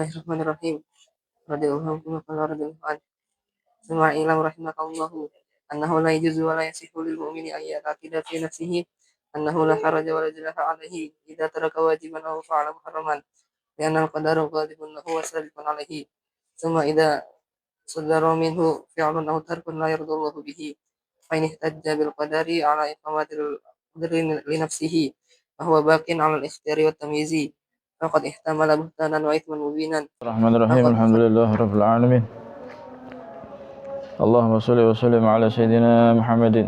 Bismillahirrahmanirrahim. Radhiyallahu anhu wa radhiyallahu anhu. Suma ilam rahimakallahu annahu la yajuzu wa la yasihu lil mu'mini an ya'taqida fi nafsihi annahu la haraja wa la junaha alayhi idza taraka wajiban aw fa'ala muharraman li'anna al-qadara ghalibun lahu wa sabiqun alayhi. Suma idza sadara minhu fi'lun aw tarkun la yardallahu bihi fa in ihtajja bil qadari ala iqamatil qadri li nafsihi fa huwa baqin 'ala al-ikhtiyari wat tamyizi faqad ihtamala buhtanan wa ithman mubinan. Bismillahirrahmanirrahim. Alhamdulillahirabbil alamin. Allahumma shalli wa sallim ala sayyidina Muhammadin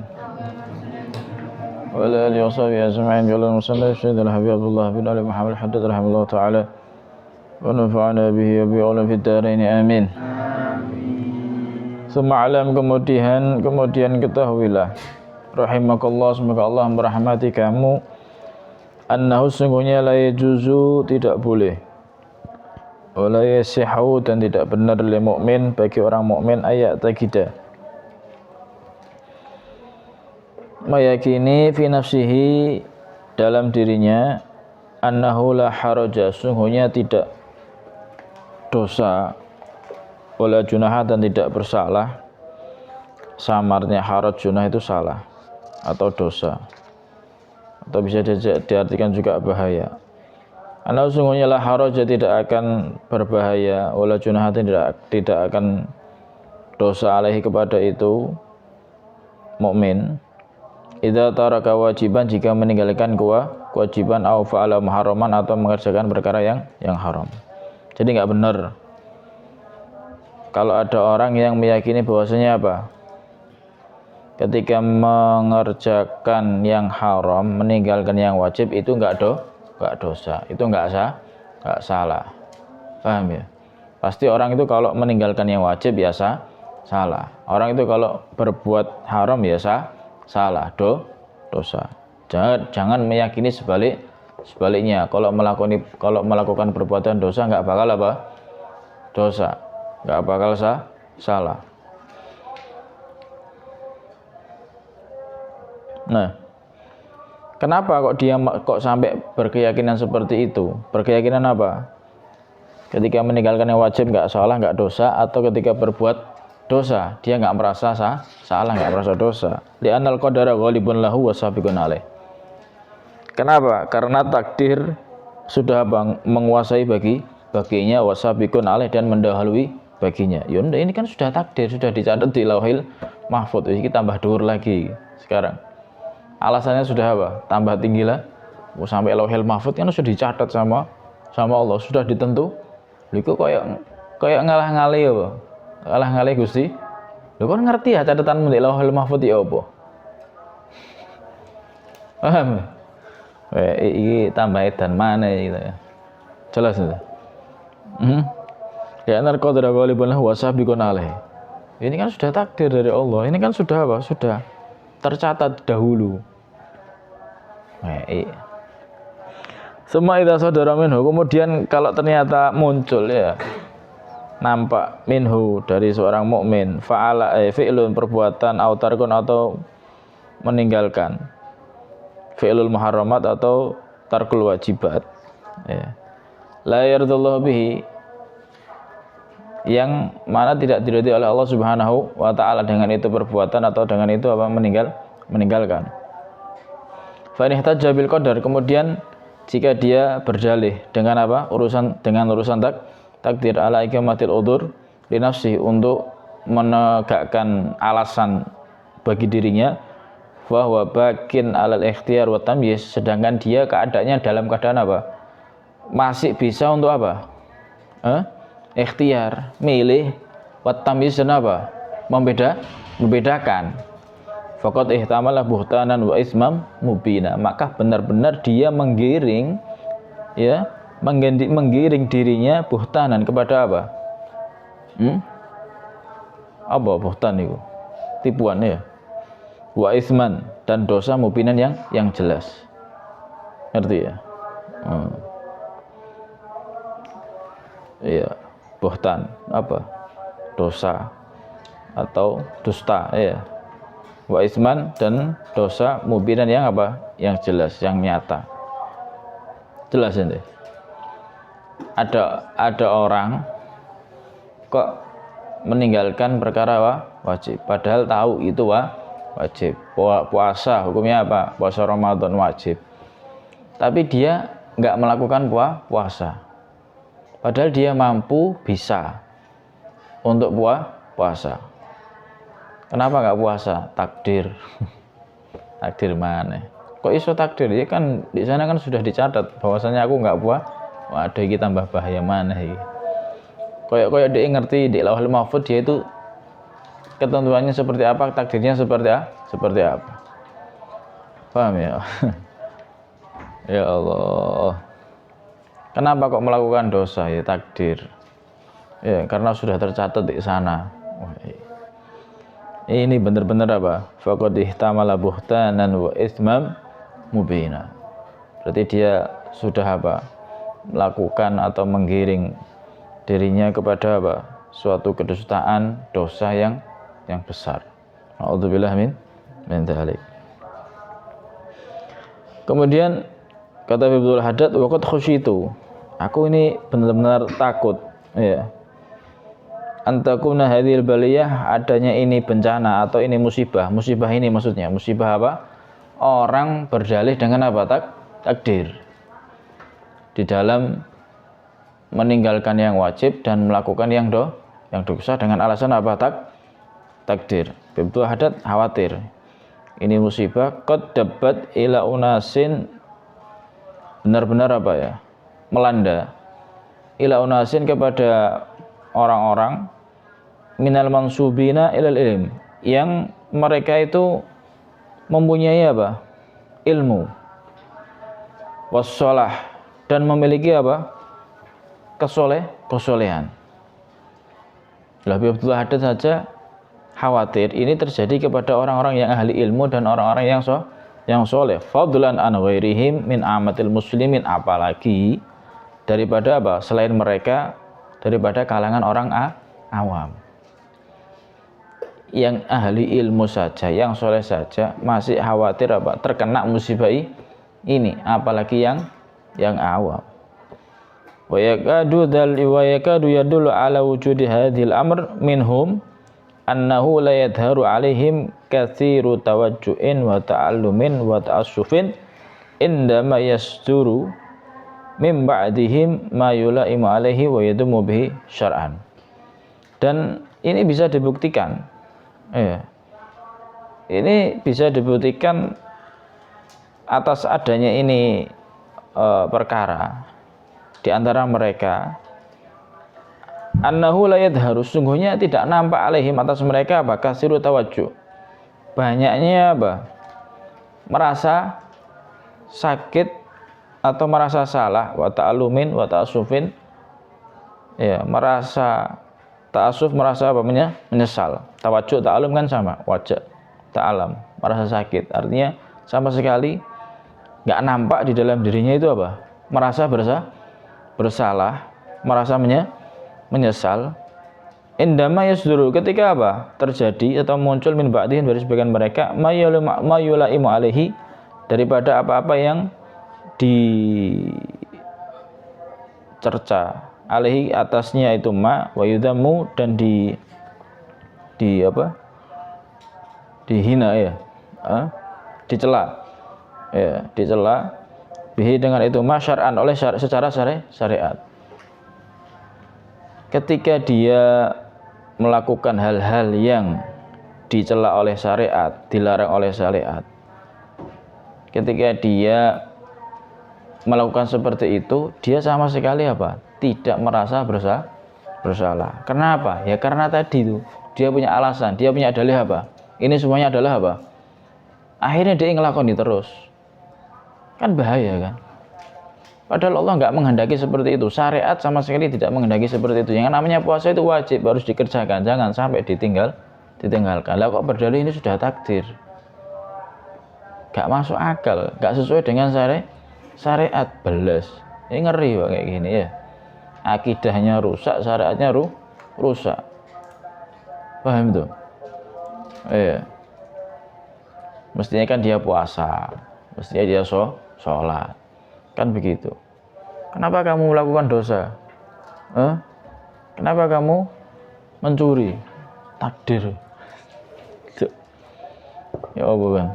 wa ala alihi wa sahbihi ajma'in. Qala al-musannif Sayyidina Habib Abdullah bin Ali Muhammad Haddad rahimahullah ta'ala wa nafa'ana bihi wa bi ulum fid dharain amin. Summa alam, kemudian ketahuilah rahimakallah, semoga Allah merahmati kamu, annahu sungguhnya la yajuzu, tidak boleh, wala yasihu, dan tidak benar, lil mukmin, bagi orang mukmin, ayat taqidah, meyakini fi nafsihi, dalam dirinya, annahu la haraja, sungguhnya tidak dosa, wala junaha, dan tidak bersalah. Samarnya haraj, junah itu salah atau dosa, atau bisa diartikan juga bahaya. Anna sungguhnya la haraja, tidak akan berbahaya, wala junaha, tidak akan dosa, alaihi, kepada itu mukmin, idza taraka wajiban, jika meninggalkan kewajiban, au fa'ala muharraman, atau mengerjakan perkara yang haram. Jadi enggak benar kalau ada orang yang meyakini bahwasanya apa? Ketika mengerjakan yang haram, meninggalkan yang wajib, itu enggak dosa, itu enggak salah. Paham ya? Pasti orang itu kalau meninggalkan yang wajib ya salah. Orang itu kalau berbuat haram ya salah, dosa. Jangan meyakini sebaliknya. Kalau melakukan perbuatan dosa enggak bakal apa? Dosa. Enggak bakal salah. Nah, kenapa kok sampai berkeyakinan seperti itu? Berkeyakinan apa? Ketika meninggalkan yang wajib enggak salah, enggak dosa, atau ketika berbuat dosa dia enggak merasa salah, enggak merasa dosa. Li'annal qadara ghalibun lahu wa sabiqun alaih. Kenapa? Karena takdir sudah menguasai baginya, wa sabiqun alaih, dan mendahului baginya. Yunda, ini kan sudah takdir, sudah dicatat di Lauhil Mahfuz. Ini tambah dhuwur lagi sekarang. Alasannya sudah apa? Tambah tinggi lah. Sampai Lauhil Mahfuz kan sudah dicatat sama Allah, sudah ditentu. Liku kayak ngalah-ngalih apa? Ngalah-ngalih Gusti. Lho kon ngerti ya catatan di Lauhil Mahfuz ya apa? Paham? Iki tambah edan mana gitu ya. Jelas itu. Ya anar qadara ghalibun lahu wa sabiqun alaih. Ini kan sudah takdir dari Allah. Ini kan sudah apa? Sudah tercatat dahulu. Semua idza sadara minhu, kemudian kalau ternyata muncul ya, nampak minhu, dari seorang mukmin, fa'ala fi'lun, perbuatan, au tarkun, atau meninggalkan, fi'lul muharramat, atau tarkul wajibat, ya, la yardallahu bihi, yang mana tidak diridhai oleh Allah Subhanahu wa ta'ala dengan itu perbuatan, atau dengan itu apa? Meninggalkan. Fa in ihtajja bil qadar, kemudian jika dia berdalih dengan apa? Urusan takdir, ala iqamatil udzur li nafsi, untuk menegakkan alasan bagi dirinya, fa huwa bakin alal ikhtiyar wa tamyiz, sedangkan dia keadaannya dalam keadaan apa? Masih bisa untuk apa? Ikhtiar, milih, wat tamyiz, dan apa? Membedakan. Faqad ihtamala buhtanan wa ismam mubina, maka benar-benar dia menggiring dirinya buhtanan kepada apa? Apa buhtan itu? Tipuan ya. Wa isman, dan dosa mubinan yang jelas. Ngerti ya? Iya. Buhtan apa? Dosa atau dusta, ya. Wa isman, dan dosa mubinan yang apa? Yang jelas, yang nyata. Jelas ini. ada orang kok meninggalkan perkara wajib, padahal tahu itu wajib. Puasa hukumnya apa? Puasa Ramadan wajib, tapi dia nggak melakukan puasa, padahal dia mampu bisa untuk puasa. Kenapa nggak puasa? Takdir. Takdir mana? Kok iso takdir? Ya kan di sana kan sudah dicatat bahwasanya aku nggak waduh ini tambah bahaya mana ini. Kayak dia ngerti di Lauhul Mahfuz dia itu ketentuannya seperti apa, takdirnya seperti apa. Paham ya? Ya Allah. Kenapa kok melakukan dosa? Ya takdir. Ya karena sudah tercatat di sana. Wah, ini benar-benar apa? Faqad ihtamala buhtanan wa itsmam mubina. Berarti dia sudah apa? Melakukan atau menggiring dirinya kepada apa? Suatu kedustaan, dosa yang besar. A'udzubillah min dzalik. Kemudian kata Abdul Haddad, waqad khusyitu. Aku ini benar-benar takut, ya. Antakuna hadhil baliyah, adanya ini bencana atau ini musibah. Musibah ini maksudnya musibah apa? Orang berdalih dengan apa? Takdir. Di dalam meninggalkan yang wajib dan melakukan yang dosa dengan alasan apa? Takdir. Abdul Haddad khawatir. Ini musibah qad dabbat ila unasin, benar-benar apa ya? Melanda ila unasin kepada orang-orang minal mansubina ilal ilm, yang mereka itu mempunyai apa? Ilmu, wassalah, dan memiliki apa? Kesolehan. Lebih Abdul Haddad saja khawatir ini terjadi kepada orang-orang yang ahli ilmu dan orang-orang yang soleh. Fadlan an ghairihim min amatil muslimin, apalagi daripada apa? Selain mereka, daripada kalangan orang awam. Yang ahli ilmu saja, yang soleh saja masih khawatir apa? Terkena musibah ini, apalagi yang awam. Wa yakadu yadullu ala wujudi hadhil amr minhum annahu la yadharu alaihim katsiru tawajjuin wa ta'allumin wa ta'assufin indama yasduru min ba'dihim ma yulaimu alaihi wa yadumu bihi syar'an. Dan ini bisa dibuktikan, ini bisa dibuktikan atas adanya ini perkara di antara mereka, annahu la yadharu, sungguhnya tidak nampak alaihim atas mereka apa? Kasiru tawajjuh, banyaknya apa? Merasa sakit atau merasa salah, wa ta'alumin wa ta'asufin, ya, merasa ta'asuf, merasa apa? Menyesal. Tawajjuh, ta'alum kan sama, wajah, ta'alam, merasa sakit, artinya sama sekali nggak nampak di dalam dirinya itu apa? Merasa bersalah, merasa menyesal. Indama yasduru, ketika apa? Terjadi atau muncul min ba'dihim, dari sebagian mereka, mayulaimu alaihi, daripada apa-apa yang dicerca, alaihi atasnya itu ma, wa yudamu, dan dihina, ya, dicela, ya, dicela bihi dengan itu ma syar'an, oleh secara syariat. Ketika dia melakukan hal-hal yang dicela oleh syariat, dilarang oleh syariat, ketika dia melakukan seperti itu, dia sama sekali apa? Tidak merasa bersalah. Kenapa? Ya karena tadi itu dia punya alasan, dia punya dalih apa? Ini semuanya adalah apa? Akhirnya dia ngelakoni terus. Kan bahaya kan? Padahal Allah nggak menghendaki seperti itu. Syariat sama sekali tidak menghendaki seperti itu. Yang namanya puasa itu wajib, harus dikerjakan, jangan sampai ditinggalkan. Lah kok berdalih ini sudah takdir? Gak masuk akal, gak sesuai dengan syariat, belas. Ini ngeri Pak, kayak gini ya. Akidahnya rusak, syariatnya rusak. Paham tuh? Iya. Mestinya kan dia puasa, mestinya dia sholat, kan begitu. Kenapa kamu melakukan dosa? Kenapa kamu mencuri? Takdir. Ya Allah kan.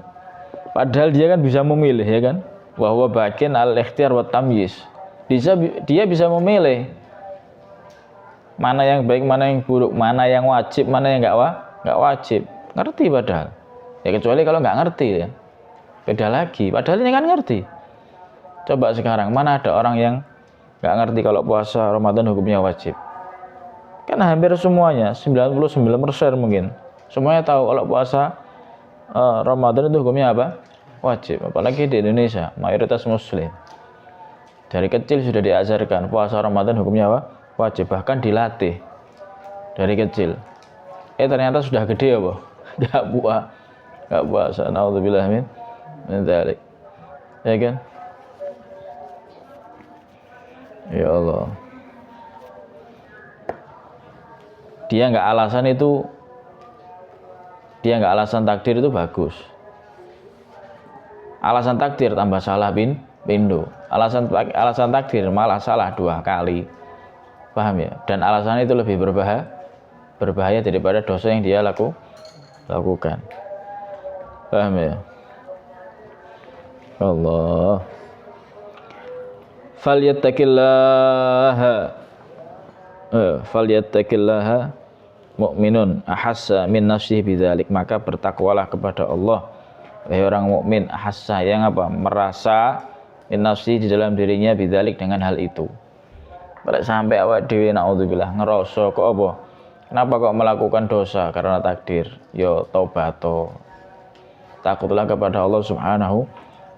Padahal dia kan bisa memilih, ya kan? Wa huwa bakin al-ikhtiyar wa tamyiz. Dia bisa memilih mana yang baik, mana yang buruk, mana yang wajib, mana yang enggak wajib. Ngerti padahal. Ya kecuali kalau enggak ngerti ya. Beda lagi. Padahal ini kan ngerti. Coba sekarang mana ada orang yang enggak ngerti kalau puasa Ramadan hukumnya wajib? Kan hampir semuanya, 99% mungkin. Semuanya tahu kalau puasa Ramadan itu hukumnya apa? Wajib. Apalagi di Indonesia, mayoritas muslim. Dari kecil sudah diajarkan puasa Ramadan hukumnya apa? Wajib, bahkan dilatih dari kecil. Ternyata sudah gede apa? Enggak puasa. Nauzubillah min dzalik. Ya kan? Ya Allah. Dia enggak alasan takdir itu bagus. Alasan takdir tambah salah pindu. Alasan takdir malah salah 2 kali. Paham ya? Dan alasannya itu lebih berbahaya daripada dosa yang dia lakukan. Paham ya? Allah. Falyattaqillaha mu'minun ahassa min nafsihi bidzalik. Maka bertakwalah kepada Allah, wahai orang mukmin, ahassa yang apa? Merasa min nafsihi di dalam dirinya bidzalik dengan hal itu. Pada sampai awak dhewe naudzubillah ngerasa kok apa? Kenapa kok melakukan dosa karena takdir? Yo taubato. Takutlah kepada Allah Subhanahu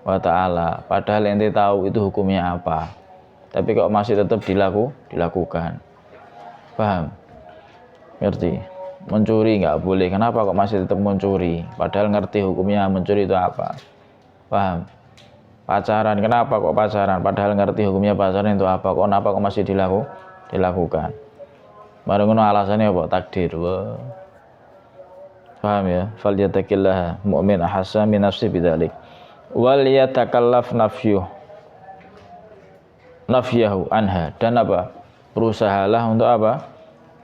wa taala. Padahal ente tahu itu hukumnya apa. Tapi kok masih tetap dilakukan. Paham? Ngerti? Mencuri nggak boleh. Kenapa kok masih tetap mencuri? Padahal ngerti hukumnya mencuri itu apa. Paham? Pacaran, kenapa kok pacaran? Padahal ngerti hukumnya pacaran itu apa. Kenapa kok masih dilakukan? Baru ngono alasannya apa? Takdir. Wah. Paham ya? Falyattaqillaha mu'min ahassa min nafsi bidzalik. Wal yatakallaf nafyahu anha. Dan apa? Berusahalah untuk apa?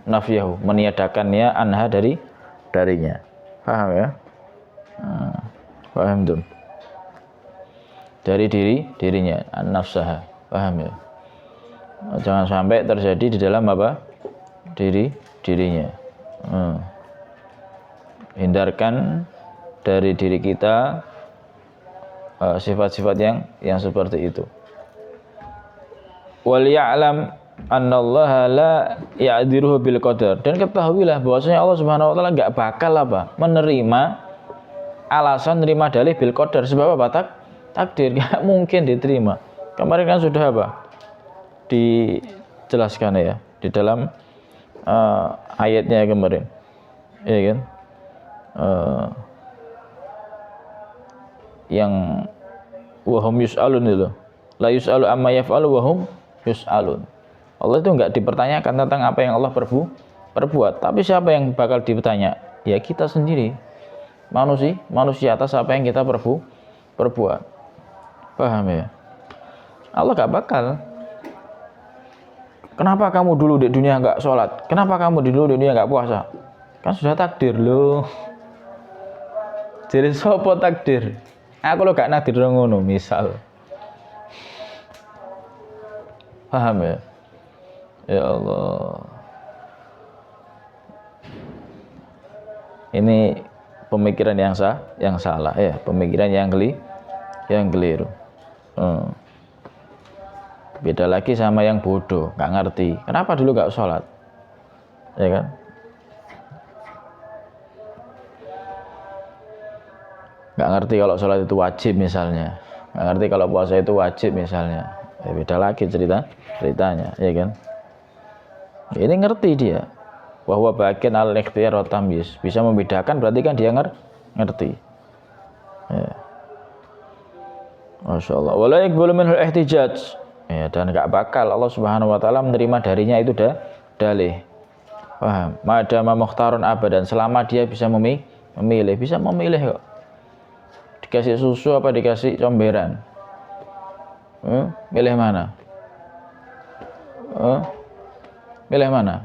Nafyahu, meniadakannya anha darinya. Paham ya? Paham tuh. Dari dirinya, an-nafsaha. Paham ya? Jangan sampai terjadi di dalam apa? Dirinya. Hindarkan dari diri kita sifat-sifat yang seperti itu. Wal ya'lam annallaha la ya'diruhu bil qadar. Dan ketahuilah bahwasanya Allah Subhanahu wa taala enggak bakal apa? Menerima alasan nerima dalih bil qadar. Sebab apa? Takdir enggak mungkin diterima. Kemarin kan sudah apa? Dijelaskan ya di dalam ayatnya kemarin. Iya kan? Yang wahum yus'alun itu. La yus'alu amma yaf'alu wahum yus'alun. Allah itu enggak dipertanyakan tentang apa yang Allah perbuat, tapi siapa yang bakal ditanya? Ya kita sendiri. Manusia atas apa yang kita perbuat. Paham ya? Allah enggak bakal. Kenapa kamu dulu di dunia enggak sholat? Kenapa kamu dulu di dunia enggak puasa? Kan sudah takdir loh. Jadi sopo takdir? Aku lo gak nakdir ngono misal. Paham ya? Ya Allah. Ini pemikiran yang salah ya, pemikiran yang keliru. Beda lagi sama yang bodoh, gak ngerti. Kenapa dulu gak sholat? Ya kan? Gak ngerti kalau sholat itu wajib misalnya, gak ngerti kalau puasa itu wajib misalnya, ya beda lagi ceritanya, ya kan? Ini ngerti dia bahwa bagian al-ikhtiyar wa tamyiz, bisa membedakan, berarti kan dia ngerti. Ya. Masya Allah. Wala yaqbalu minhul ihtijaj. Ya, dan gak bakal Allah Subhanahu wa taala menerima darinya itu dalih. Paham? Madama mukhtarun abadan, selama dia bisa memilih kok. Dikasih susu apa dikasih comberan? Milih mana? Milih mana?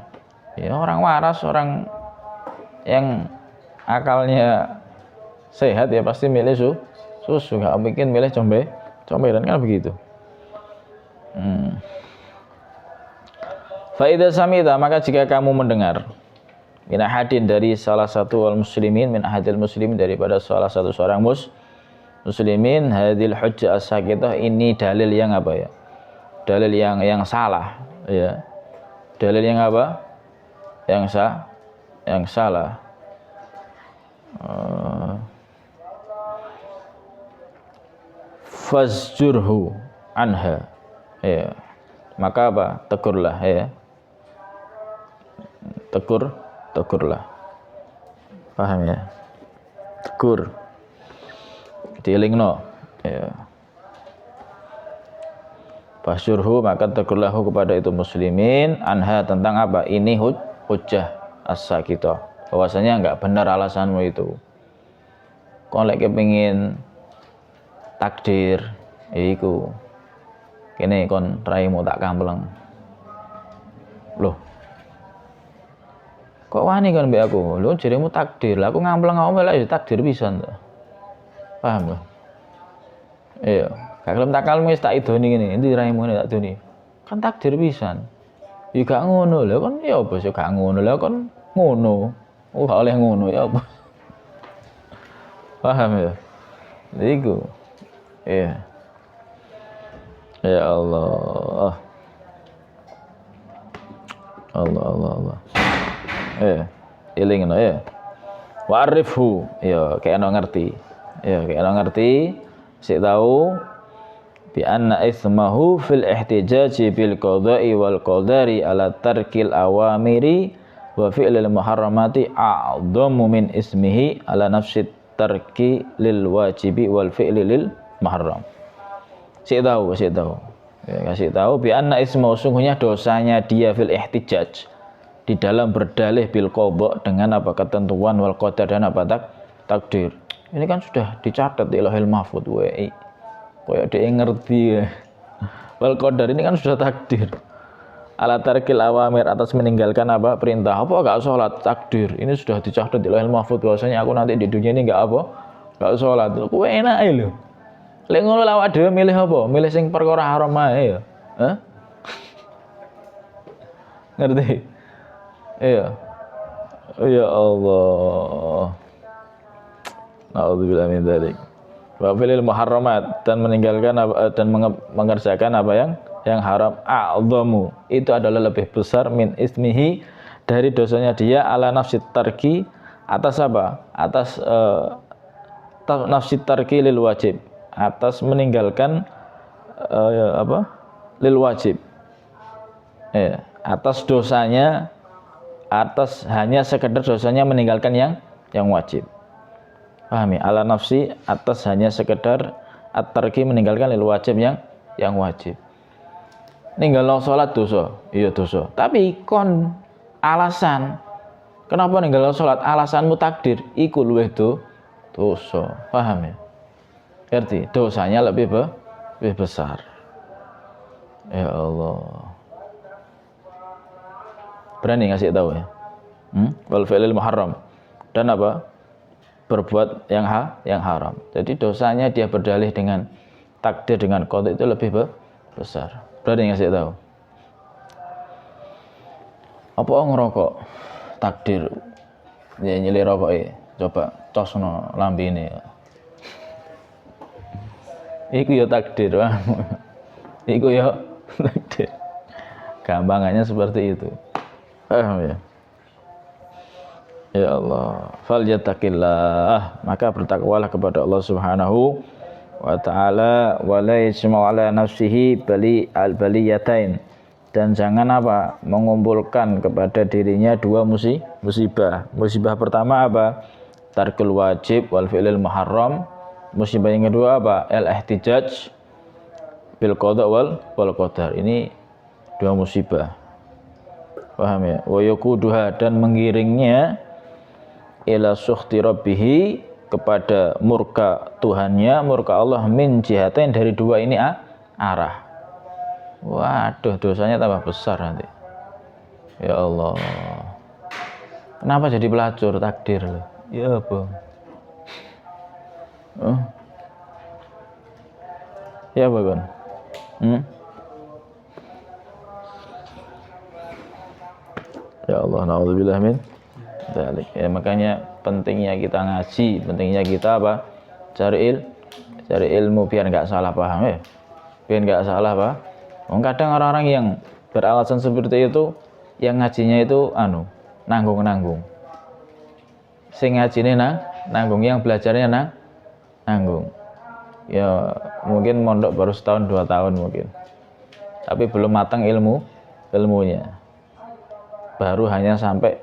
Ya orang waras, orang yang akalnya sehat ya pasti milih susu, nggak mungkin milih comberan kan begitu. Fa idza samita, maka jika kamu mendengar min ahadin dari salah satu wal muslimin, min ahadil muslimin daripada salah satu seorang muslimin, hadil hujjah as-saqithah, ini dalil yang apa ya? Dalil yang salah ya. Dalil yang apa? Yang salah. Fazjurhu anha. Ya. Maka apa? Tegurlah ya. Tegurlah. Paham ya? Tegur. Dielingno ya. Fazjurhu, maka tegurlahu kepada itu muslimin anha, tentang apa? Ini hujjah as-saqithah, bahwasanya enggak benar alasanmu itu. Kok lek kepengin takdir iku kene kon raimu tak kampleng. Loh, kok wani kan mbek aku? Lho jarimu takdir. Lah aku ngampleng awake lek ya takdir pisan to. Paham lho? Iya, gak kelem tak kalem wis tak idoni ngene. Endi raimu tak idoni? Kan takdir pisan. Ya gak ngono lho, kan ya apa sih gak ngono lho, kan ngono. Oh, gak oleh ngono ya apa? Paham ya? Iku. Iya. Ya Allah. Allah. Eling ngono ya. Wa'rifhu, ya kayak ono ngerti. Ya kayak ono ngerti, sik tahu bi anna ismahu fil ihtijaji bil qada'i wal qadari ala tarkil awamiri wa fi'lil muharramati a'dhamu min ismihi ala nafsi tarki lil wajibi wal fi'li lil muharram. Sik tahu ya, kasih tahu bi anna ismahu, sungguhnya dosanya dia fil ihtijaj, di dalam berdalih bil qada, dengan apa? Ketentuan, wal qadar, dan apa? Takdir. Ini kan sudah dicatat di Lauhul Mahfuz. Kayak dia ngerti ya. Wal qadar ini kan sudah takdir. Ala tarkil awamir, atas meninggalkan apa? Perintah. Apa enggak sholat? Takdir. Ini sudah dicatat di Lauhul Mahfuz bahwasanya aku nanti di dunia ini enggak sholat. Kowe enak ae lho. Lek ngono awak dhewe milih apa? Milih sing perkara haram ae ya. Hah? Ngerti? Iya. Ya Allah. Nauzubillah min dzalik. Wa filil muharramat, dan meninggalkan dan mengerjakan apa yang haram, a'dhamu, itu adalah lebih besar min ismihi, dari dosanya dia, ala nafsi tarki, atas apa? Atas nafsi tarki lil wajib, atas meninggalkan lil wajib. Atas dosanya, atas hanya sekedar dosanya meninggalkan yang wajib. Pahami? Ala nafsi, atas hanya sekedar at-tarki, meninggalkan lil wajib yang wajib. Ninggalno salat dosa, iya dosa. Tapi kon alasan kenapa ninggalno salat, alasanmu takdir, iku luwih dosa. Paham ya? Ngerti? Dosanya lebih besar. Ya Allah. Berani ngasih tahu ya. Wal fi'lil muharram, dan apa? Berbuat yang haram. Jadi dosanya dia berdalih dengan takdir, dengan qada, itu lebih besar. Berani ngasih tahu. Apa ngerokok takdir? Ya nyeli rokok coba cosno lambene. Iku ya takdir. Iku ya takdir. Gampangannya seperti itu. Paham ya? Ya Allah, falyattaqillah, maka bertakwalah kepada Allah Subhanahu wa taala, wa la yajma'u ala nafsihi baliyatain, dan jangan apa? Mengumpulkan kepada dirinya dua musibah. Musibah pertama apa? Tarkul wajib wal fi'lil muharram. Musibah yang kedua apa? Al-ihtijaj bil qada wal qadar. Ini dua musibah. Paham ya? Wa yaquduha, dan mengiringnya ila sukhti rabbihi, kepada murka Tuhannya, murka Allah, min jihatain, dari dua ini arah. Waduh, dosanya tambah besar nanti. Ya Allah. Kenapa jadi pelacur takdir loh? Ya apa? Oh, ya apa kan? Ya Allah, naudzubillah min dzalik. Ya makanya pentingnya kita ngaji, pentingnya kita apa? Cari ilmu biar nggak salah paham ya. Biar nggak salah paham. Kadang orang-orang yang beralasan seperti itu, yang ngajinya itu nanggung-nanggung. Sing ngajine nanggung, yang belajarnya nanggung. Ya mungkin mondok baru setahun 2 tahun mungkin. Tapi belum matang ilmunya. Baru hanya sampai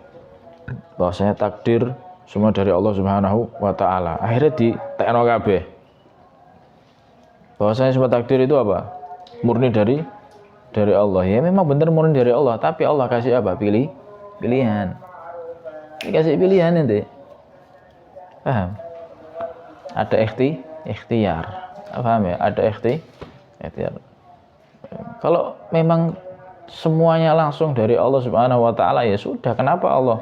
bahwasanya takdir semua dari Allah Subhanahu wa taala. Akhirnya di tekno kabeh. Bahwasanya semua takdir itu apa? Murni dari Allah. Ya memang benar murni dari Allah, tapi Allah kasih apa? Pilihan. Dikasih pilihan nanti. Paham? Ada ikhtiar. Paham ya? Ada ikhtiar. Kalau memang semuanya langsung dari Allah Subhanahu wa taala, ya sudah, kenapa Allah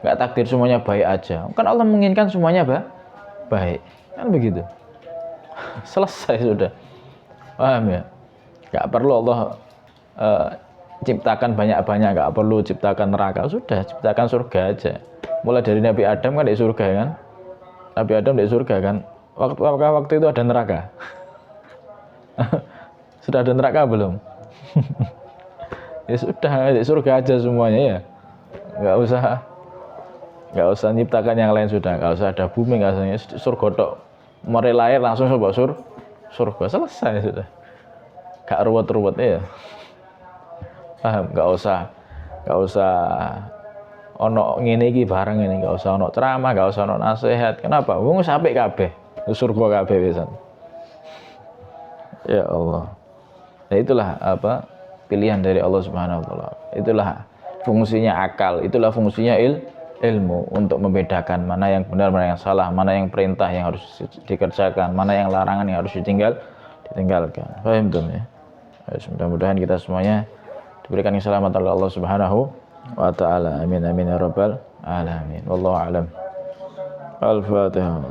nggak takdir semuanya baik aja? Kan Allah menginginkan semuanya baik. Kan begitu. Selesai sudah. Paham ya? Nggak perlu Allah ciptakan banyak-banyak, nggak perlu ciptakan neraka, sudah ciptakan surga aja. Mulai dari Nabi Adam kan di surga kan? Nabi Adam di surga kan? Waktu itu ada neraka? Sudah ada neraka belum? Ya sudah, di surga aja semuanya ya. Nggak usah nyiptakan yang lain, sudah nggak usah ada bumi, nggak usah surga tok. Mulai lahir langsung coba surga, selesai sudah. Gak ruwet-ruwet ya. Paham? Nggak usah ono ngene iki bareng ini, nggak usah ono ceramah, nggak usah ono nasihat. Kenapa? Wong sampai kabeh surga kabeh pisan. Ya Allah. Nah, itulah apa pilihan dari Allah Subhanahu wa taala. Itulah fungsinya akal, itulah fungsinya ilmu untuk membedakan mana yang benar, mana yang salah, mana yang perintah yang harus dikerjakan, mana yang larangan yang harus ditinggalkan. Paham tuh ya? Mudah-mudahan kita semuanya diberikan keselamatan oleh Allah Subhanahu wa taala. Amin amin ya rabbal alamin. Wallahu a'lam. Al-Fatihah.